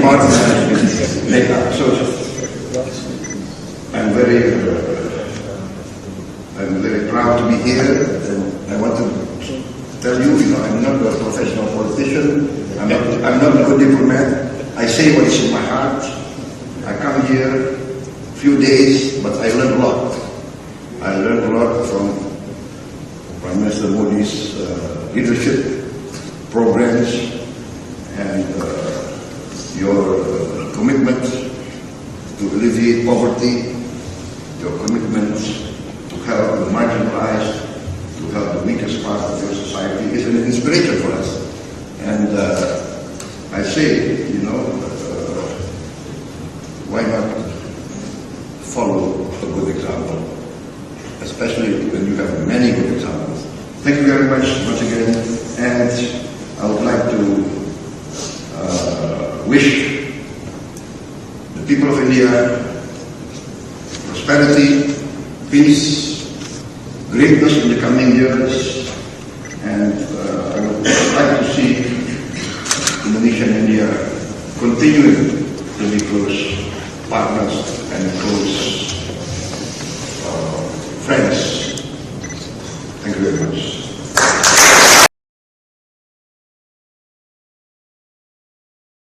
modern has been made up. So I'm very proud to be here, and I want to tell you, I'm not a professional politician. I'm not a good diplomat. I say what is in my heart. I come here a few days, but I learn a lot. I learned a lot from Prime Minister Modi's leadership programs and your commitment to alleviate poverty, your commitment to help the marginalized, to help the weakest part of your society is an inspiration for us. And I say, why not follow a good example, especially when you have many good examples. Thank you very much once again, and I would like to wish the people of India prosperity, peace, greatness in the coming years, and I would like to see Indonesia and India continuing to be close partners and close friends. Thank you very much.